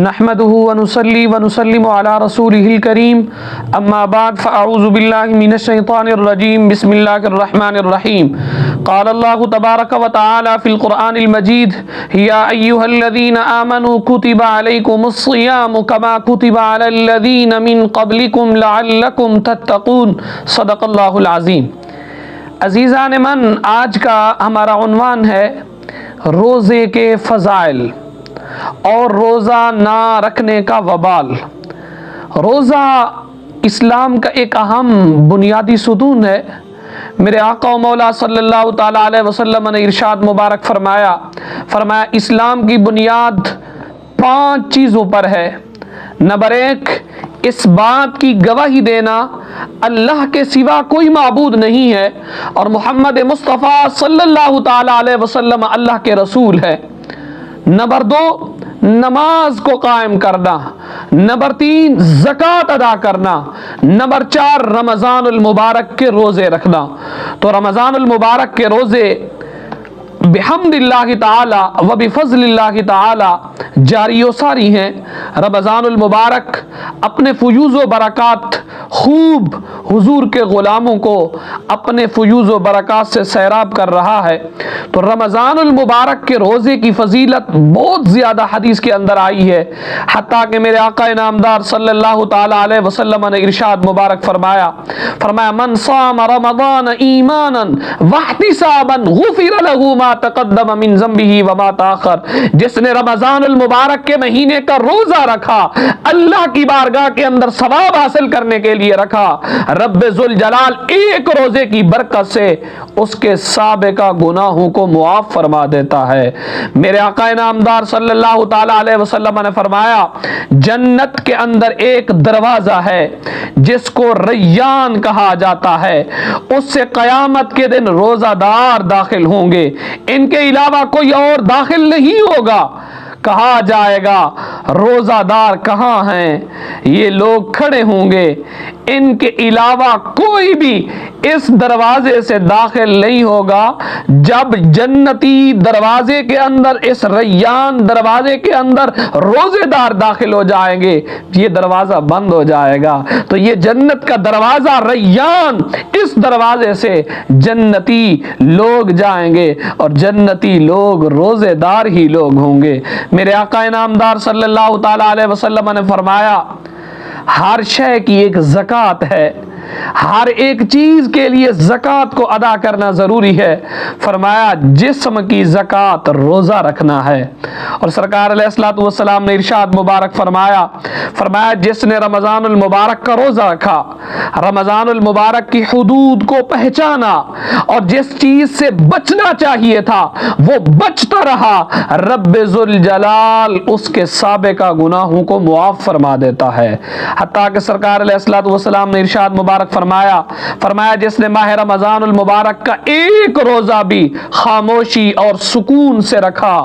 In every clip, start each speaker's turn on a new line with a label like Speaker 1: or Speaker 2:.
Speaker 1: نحمده ونصلي ونسلم على رسوله الكريم اما بعد فاعوذ بالله من الشيطان الرجيم بسم الله الرحمن الرحيم قال الله تبارك وتعالى في القرآن المجيد يا أيها الذين آمنوا كتب عليكم الصيام كما كتب على الذين من قبلكم لعلكم تتقون صدق اللہ العظیم۔ عزیزان من، آج کا ہمارا عنوان ہے روزے کے فضائل اور روزہ نہ رکھنے کا وبال۔ روزہ اسلام کا ایک اہم بنیادی ستون ہے۔ میرے آقا و مولا صلی اللہ تعالیٰ علیہ وسلم نے ارشاد مبارک فرمایا اسلام کی بنیاد 5 چیزوں پر ہے۔ نمبر 1، اس بات کی گواہی دینا اللہ کے سوا کوئی معبود نہیں ہے اور محمد مصطفیٰ صلی اللہ تعالیٰ علیہ وسلم اللہ کے رسول ہے۔ نمبر 2، نماز کو قائم کرنا۔ نمبر 3، زکوٰۃ ادا کرنا۔ نمبر 4، رمضان المبارک کے روزے رکھنا۔ تو رمضان المبارک کے روزے بحمد اللہ تعالی و بفضل اللہ تعالی جاری و ساری ہیں۔ رمضان المبارک اپنے فیوز و برکات خوب حضور کے غلاموں کو اپنے فیوز و برکات سے سیراب کر رہا ہے۔ تو رمضان المبارک کے روزے کی فضیلت بہت زیادہ حدیث کے اندر آئی ہے، حتیٰ کہ میرے آقا انعامدار صلی اللہ تعالیٰ علیہ وسلم نے ارشاد مبارک فرمایا من صام رمضان ایمانا واحتسابا غفر له ما تقدم من ذنبه وما تاخر۔ جس نے رمضان المبارک کے مہینے کا روزہ رکھا، اللہ کی بارگاہ کے اندر ثواب حاصل کرنے کے لیے رکھا، رب ذوالجلال ایک روزے کی برکت سے اس کے سابقہ گناہوں کو معاف فرما دیتا ہے۔ میرے آقا نامدار صلی اللہ تعالی علیہ وسلم نے فرمایا جنت کے اندر ایک دروازہ ہے جس کو ریان کہا جاتا ہے، اس سے قیامت کے دن روزہ دار داخل ہوں گے، ان کے علاوہ کوئی اور داخل نہیں ہوگا۔ کہا جائے گا روزہ دار کہاں ہیں؟ یہ لوگ کھڑے ہوں گے، ان کے علاوہ کوئی بھی اس دروازے سے داخل نہیں ہوگا۔ جب جنتی دروازے کے اندر، اس ریان دروازے کے اندر روزے دار داخل ہو جائیں گے، یہ دروازہ بند ہو جائے گا۔ تو یہ جنت کا دروازہ ریان، اس دروازے سے جنتی لوگ جائیں گے اور جنتی لوگ روزے دار ہی لوگ ہوں گے۔ میرے آقا انعامدار صلی اللہ تعالیٰ علیہ وسلم نے فرمایا ہر شے کی ایک زکوٰۃ ہے، ہر ایک چیز کے لیے زکوٰۃ کو ادا کرنا ضروری ہے۔ فرمایا جسم کی زکوٰۃ روزہ رکھنا ہے۔ اور سرکار علیہ الصلوۃ والسلام نے ارشاد مبارک فرمایا جس نے رمضان المبارک کا روزہ رکھا، رمضان المبارک کی حدود کو پہچانا اور جس چیز سے بچنا چاہیے تھا وہ بچتا رہا، رب ذوالجلال اس کے سابقہ گناہوں کو معاف فرما دیتا ہے۔ حتیٰ کہ سرکار علیہ الصلوۃ والسلام نے ارشاد مبارک فرمایا جس نے ماہ رمضان المبارک کا ایک روزہ بھی خاموشی اور سکون سے رکھا،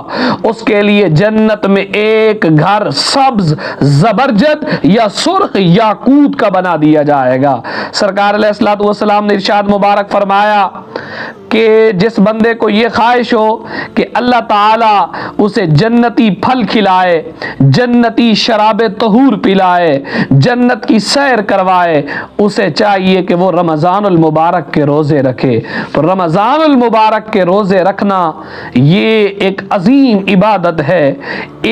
Speaker 1: اس کے لیے جنت میں ایک گھر سبز زبرجد یا سرخ یاقوت کا بنا دیا جائے گا۔ سرکار علیہ الصلوۃ والسلام نے ارشاد مبارک فرمایا کہ جس بندے کو یہ خواہش ہو کہ اللہ تعالی اسے جنتی پھل کھلائے، جنتی شراب طہور پلائے، جنت کی سیر کروائے، اسے چاہیے کہ وہ رمضان المبارک کے روزے رکھے۔ تو رمضان المبارک کے روزے رکھنا یہ ایک عظیم عبادت ہے،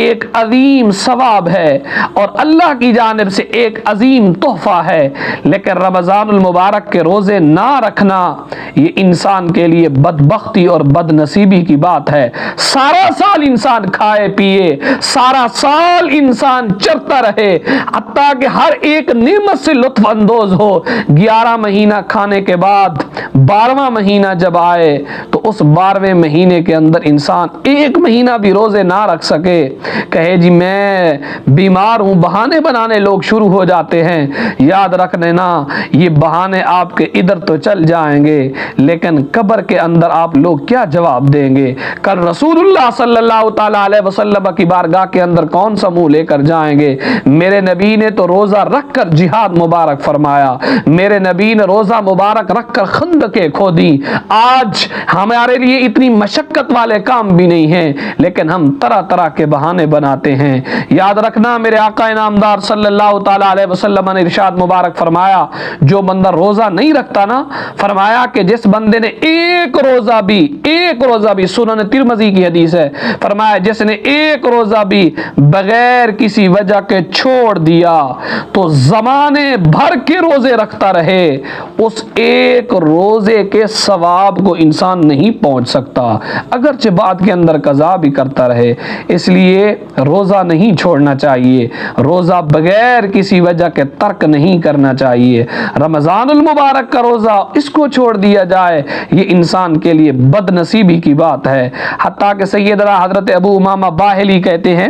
Speaker 1: ایک عظیم ثواب ہے اور اللہ کی جانب سے ایک عظیم تحفہ ہے۔ لیکن رمضان المبارک کے روزے نہ رکھنا یہ انسان کے لیے بدبختی اور بد نصیبی کی بات ہے۔ سارا سال انسان کھائے پیے، سارا سال انسان چرتا رہے، حتیٰ کہ ہر ایک نعمت سے لطف اندوز ہو، 11 مہینہ کھانے کے بعد 12واں مہینہ جب آئے تو اس 12ویں مہینے کے اندر انسان ایک مہینہ بھی روزے نہ رکھ سکے، کہے جی میں بیمار ہوں، بہانے بنانے لوگ شروع ہو جاتے ہیں۔ یاد رکھ لینا یہ بہانے آپ کے ادھر تو چل جائیں گے لیکن قبر کے اندر آپ لوگ کیا جواب دیں گے؟ کل رسول اللہ صلی اللہ تعالیٰ علیہ وسلم کی بارگاہ کے اندر کون سا منہ لے کر جائیں گے؟ میرے نبی نے تو روزہ رکھ کر جہاد مبارک فرمایا، میرے نبی نے روزہ مبارک رکھ کر خندقیں کھودی۔ آج ہمارے لیے اتنی مشقت والے کام بھی نہیں ہیں لیکن ہم طرح طرح کے بہانے بہانے بناتے ہیں۔ یاد رکھنا میرے آقا انعامدار صلی اللہ تعالیٰ علیہ وسلم نے ارشاد مبارک فرمایا، جو بندہ روزہ نہیں رکھتا نا، فرمایا کہ جس بندے نے ایک روزہ بھی سنن ترمذی کی حدیث ہے، فرمایا جس نے ایک روزہ بھی بغیر کسی وجہ کے چھوڑ دیا تو زمانے بھر کے روزے رکھتا رہے، اس ایک روزے کے ثواب کو انسان نہیں پہنچ سکتا، اگرچہ بعد کے اندر قضا بھی کرتا رہے۔ اس لیے روزہ نہیں چھوڑنا چاہیے، روزہ بغیر کسی وجہ کے ترک نہیں کرنا چاہیے۔ رمضان المبارک کا روزہ اس کو چھوڑ دیا جائے، یہ انسان کے لیے بد نصیبی کی بات ہے۔ حتیٰ کہ سیدنا حضرت ابو امامہ باہلی کہتے ہیں،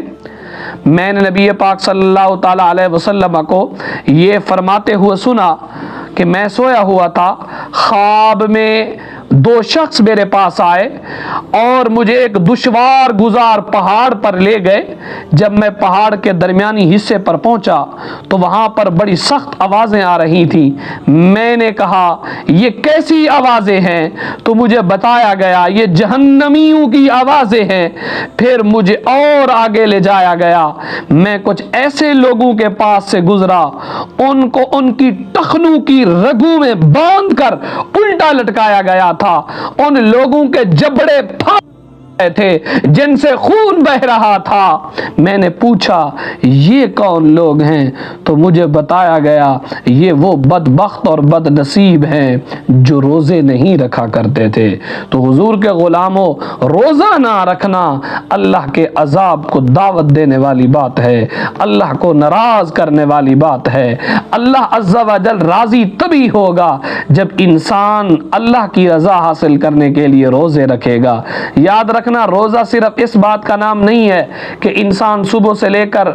Speaker 1: میں نے نبی پاک صلی اللہ تعالیٰ علیہ وسلم کو یہ فرماتے ہوئے سنا کہ میں سویا ہوا تھا، خواب میں دو شخص میرے پاس آئے اور مجھے ایک دشوار گزار پہاڑ پر لے گئے۔ جب میں پہاڑ کے درمیانی حصے پر پہنچا تو وہاں پر بڑی سخت آوازیں آ رہی تھیں۔ میں نے کہا یہ کیسی آوازیں ہیں؟ تو مجھے بتایا گیا یہ جہنمیوں کی آوازیں ہیں۔ پھر مجھے اور آگے لے جایا گیا، میں کچھ ایسے لوگوں کے پاس سے گزرا، ان کو ان کی ٹخنوں کی رگوں میں باندھ کر الٹا لٹکایا گیا تھا، ان لوگوں کے جبڑے پھاڑ تھے جن سے خون بہ رہا تھا۔ میں نے پوچھا یہ کون لوگ ہیں؟ تو مجھے بتایا گیا یہ وہ بدبخت اور بد نصیب ہیں جو روزے نہیں رکھا کرتے تھے۔ تو حضور کے غلاموں، روزہ نہ رکھنا اللہ کے عذاب کو دعوت دینے والی بات ہے، اللہ کو ناراض کرنے والی بات ہے۔ اللہ عز و جل راضی تبھی ہوگا جب انسان اللہ کی رضا حاصل کرنے کے لیے روزے رکھے گا۔ یاد رکھنا روزہ صرف اس بات کا نام نہیں ہے کہ انسان صبح سے لے کر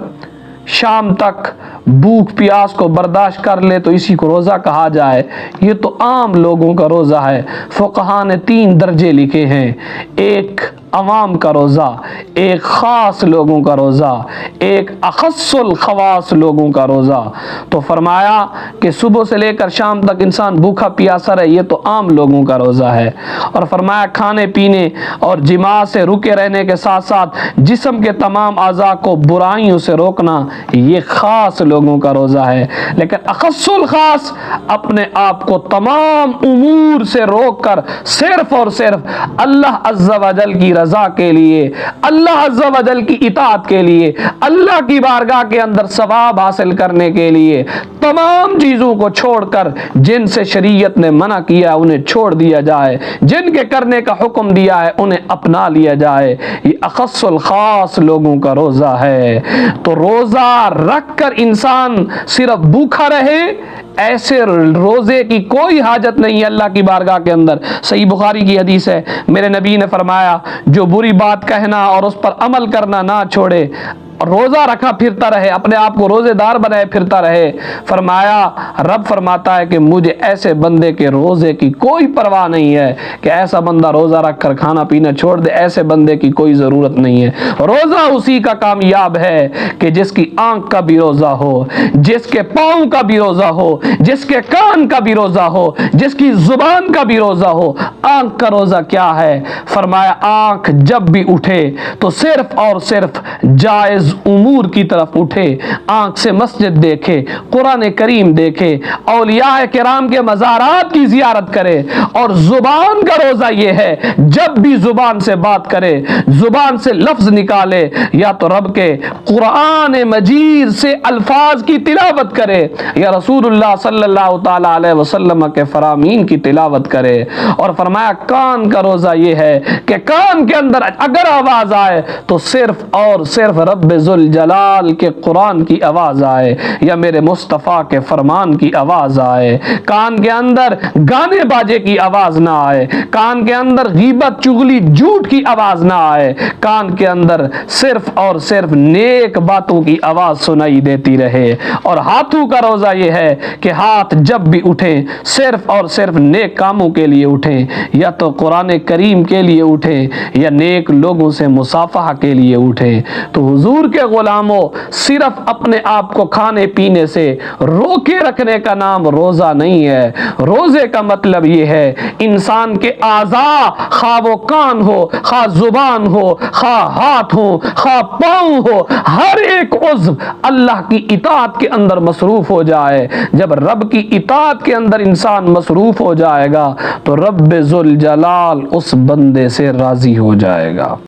Speaker 1: شام تک بھوک پیاس کو برداشت کر لے تو اسی کو روزہ کہا جائے، یہ تو عام لوگوں کا روزہ ہے۔ فقہا نے 3 درجے لکھے ہیں، ایک عوام کا روزہ، ایک خاص لوگوں کا روزہ، ایک اخص الخواص لوگوں کا روزہ۔ تو فرمایا کہ صبح سے لے کر شام تک انسان بھوکا پیاسا رہے، یہ تو عام لوگوں کا روزہ ہے۔ اور فرمایا کھانے پینے اور جماع سے رکے رہنے کے ساتھ ساتھ جسم کے تمام اعضاء کو برائیوں سے روکنا، یہ خاص لوگوں کا روزہ ہے۔ لیکن اخص الخاص اپنے آپ کو تمام امور سے روک کر صرف اور صرف اللہ عز و جل کی رضا کے لیے، اللہ عز و جل کی اطاعت کے لیے، اللہ کی بارگاہ کے اندر ثواب حاصل کرنے کے لیے تمام چیزوں کو چھوڑ کر جن سے شریعت نے منع کیا انہیں چھوڑ دیا جائے، جن کے کرنے کا حکم دیا ہے انہیں اپنا لیا جائے، یہ اخص الخاص لوگوں کا روزہ ہے۔ تو روزہ رکھ کر انسان صرف بھوکا رہے، ایسے روزے کی کوئی حاجت نہیں ہے اللہ کی بارگاہ کے اندر۔ صحیح بخاری کی حدیث ہے، میرے نبی نے فرمایا جو بری بات کہنا اور اس پر عمل کرنا نہ چھوڑے، روزہ رکھا پھرتا رہے، اپنے آپ کو روزے دار بنائے پھرتا رہے، فرمایا رب فرماتا ہے کہ مجھے ایسے بندے کے روزے کی کوئی پرواہ نہیں ہے کہ ایسا بندہ روزہ رکھ کر کھانا پینا چھوڑ دے، ایسے بندے کی کوئی ضرورت نہیں ہے۔ روزہ اسی کا کامیاب ہے کہ جس کی آنکھ کا بھی روزہ ہو، جس کے پاؤں کا بھی روزہ ہو، جس کے کان کا بھی روزہ ہو، جس کی زبان کا بھی روزہ ہو۔ آنکھ کا روزہ کیا ہے؟ فرمایا آنکھ جب بھی اٹھے تو صرف اور صرف جائز امور کی طرف اٹھے، آنکھ سے مسجد دیکھے، قرآن کریم دیکھے، اولیاء کرام کے مزارات کی زیارت کرے۔ اور زبان کا روزہ یہ ہے جب بھی زبان سے بات کرے، زبان سے لفظ نکالے، یا تو رب کے قرآن مجید سے الفاظ کی تلاوت کرے یا رسول اللہ صلی اللہ تعالی علیہ وسلم کے فرامین کی تلاوت کرے۔ اور فرمایا کان کا روزہ یہ ہے کہ کان کے اندر اگر آواز آئے تو صرف اور صرف رب ذوالجلال کے قرآن کی آواز آئے یا میرے مصطفیٰ کے فرمان کی آواز آئے۔ کان کے اندر گانے باجے کی آواز نہ آئے، کان کے اندر غیبت چغلی جھوٹ کی آواز نہ آئے، کان کے اندر صرف اور صرف نیک باتوں کی آواز سنائی دیتی رہے۔ اور ہاتھوں کا روزہ یہ ہے کہ ہاتھ جب بھی اٹھیں صرف اور صرف نیک کاموں کے لیے اٹھیں، یا تو قرآن کریم کے لیے اٹھیں یا نیک لوگوں سے مصافحہ کے لیے اٹھیں۔ تو حضور حضور کے غلاموں، صرف اپنے آپ کو کھانے پینے سے روکے رکھنے کا نام روزہ نہیں ہے۔ روزے کا مطلب یہ ہے انسان کے اعضاء، خواہ وہ کان ہو، خواہ زبان ہو، خواہ ہاتھ ہو، خواہ پاؤں ہو، ہر ایک عضو اللہ کی اطاعت کے اندر مصروف ہو جائے۔ جب رب کی اطاعت کے اندر انسان مصروف ہو جائے گا تو رب ذوالجلال اس بندے سے راضی ہو جائے گا۔